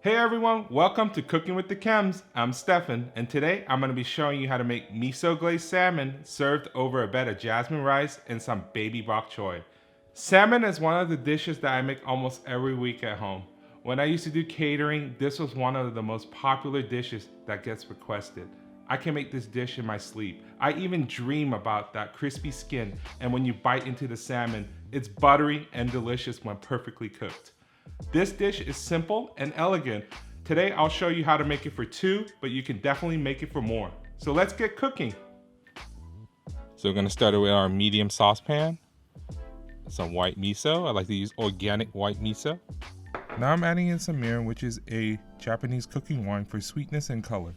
Hey everyone, welcome to Cooking with the Kems. I'm Stefan, and today I'm going to be showing you how to make miso glazed salmon served over a bed of jasmine rice and some baby bok choy. Salmon is one of the dishes that I make almost every week at home. When I used to do catering, this was one of the most popular dishes that gets requested. I can make this dish in my sleep. I even dream about that crispy skin, and when you bite into the salmon, it's buttery and delicious when perfectly cooked. This dish is simple and elegant. Today I'll show you how to make it for two, but you can definitely make it for more. So let's get cooking. So we're gonna start with our medium saucepan. Some white miso. I like to use organic white miso. Now I'm adding in some Mirin, which is a Japanese cooking wine for sweetness and color.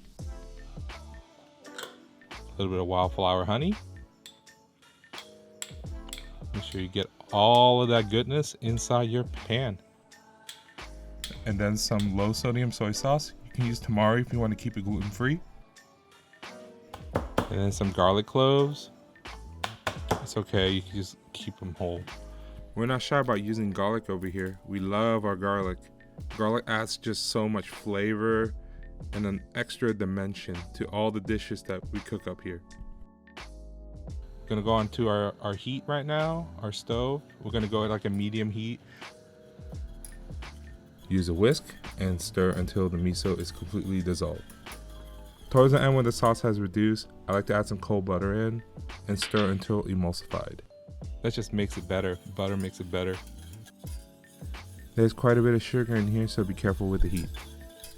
A little bit of wildflower honey. Make sure you get all of that goodness inside your pan. And then some low sodium soy sauce. You can use tamari if you want to keep it gluten free. And then some garlic cloves. It's okay, you can just keep them whole. We're not shy about using garlic over here. We love our garlic. Garlic adds just so much flavor and an extra dimension to all the dishes that we cook up here. Gonna go on to our heat right now, our stove. We're gonna go at like a medium heat. Use a whisk and stir until the miso is completely dissolved. Towards the end when the sauce has reduced, I like to add some cold butter in and stir until emulsified. That just makes it better. Butter makes it better. There's quite a bit of sugar in here, so be careful with the heat.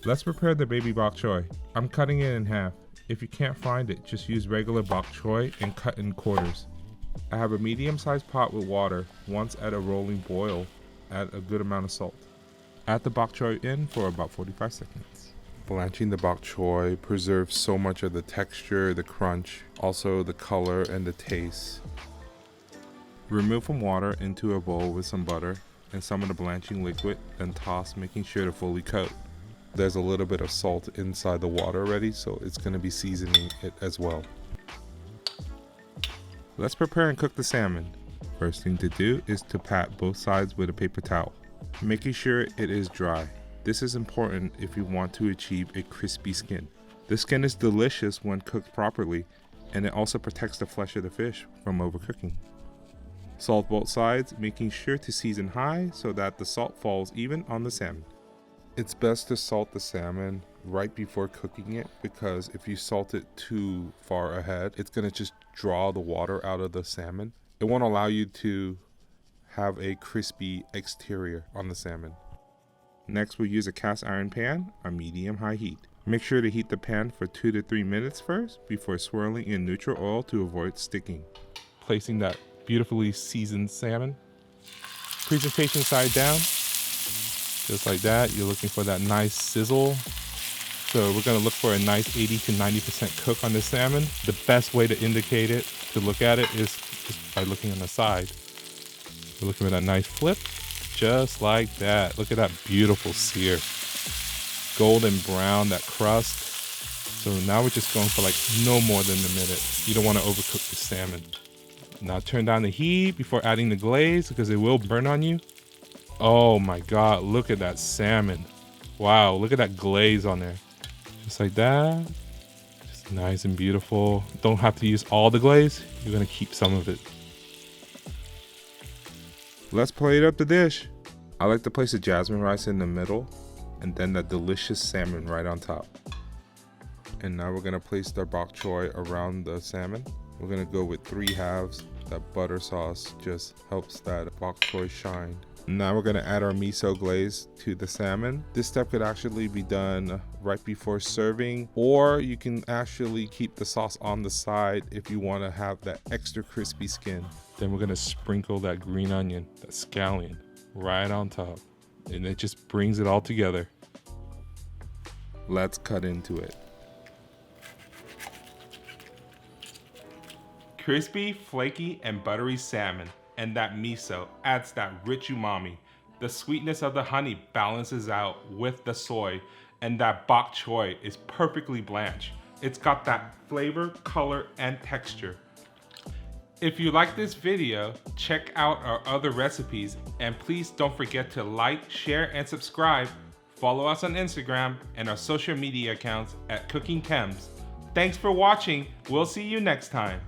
Let's prepare the baby bok choy. I'm cutting it in half. If you can't find it, just use regular bok choy and cut in quarters. I have a medium-sized pot with water. Once at a rolling boil, add a good amount of salt. Add the bok choy in for about 45 seconds. Blanching the bok choy preserves so much of the texture, the crunch, also the color and the taste. Remove from water into a bowl with some butter and some of the blanching liquid, then toss, making sure to fully coat. There's a little bit of salt inside the water already, so it's going to be seasoning it as well. Let's prepare and cook the salmon. First thing to do is to pat both sides with a paper towel, making sure it is dry. This is important if you want to achieve a crispy skin. The skin is delicious when cooked properly, and it also protects the flesh of the fish from overcooking. Salt both sides, making sure to season high so that the salt falls even on the salmon. It's best to salt the salmon right before cooking it, because if you salt it too far ahead, it's going to just draw the water out of the salmon. It won't allow you to have a crispy exterior on the salmon. Next, we'll use a cast iron pan on medium-high heat. Make sure to heat the pan for 2 to 3 minutes first before swirling in neutral oil to avoid sticking. Placing that beautifully seasoned salmon. Presentation side down. Just like that. You're looking for that nice sizzle. So we're going to look for a nice 80 to 90% cook on the salmon. The best way to indicate it, to look at it, is just by looking on the side. We're looking for that nice flip, just like that. Look at that beautiful sear. Golden brown, that crust. So now we're just going for like no more than a minute. You don't want to overcook the salmon. Now turn down the heat before adding the glaze, because it will burn on you. Oh my God, look at that salmon. Wow, look at that glaze on there. Just like that. Just nice and beautiful. Don't have to use all the glaze. You're gonna keep some of it. Let's plate up the dish. I like to place the jasmine rice in the middle and then the delicious salmon right on top. And now we're gonna place the bok choy around the salmon. We're gonna go with 3 halves. That butter sauce just helps that bok choy shine. Now we're gonna add our miso glaze to the salmon. This step could actually be done right before serving, or you can actually keep the sauce on the side if you wanna have that extra crispy skin. Then we're gonna sprinkle that green onion, that scallion, right on top. And it just brings it all together. Let's cut into it. Crispy, flaky, and buttery salmon, and that miso adds that rich umami. The sweetness of the honey balances out with the soy, and that bok choy is perfectly blanched. It's got that flavor, color, and texture. If you like this video, check out our other recipes, and please don't forget to like, share, and subscribe Follow us on Instagram and our social media accounts at Cooking Kems. Thanks for watching. We'll see you next time.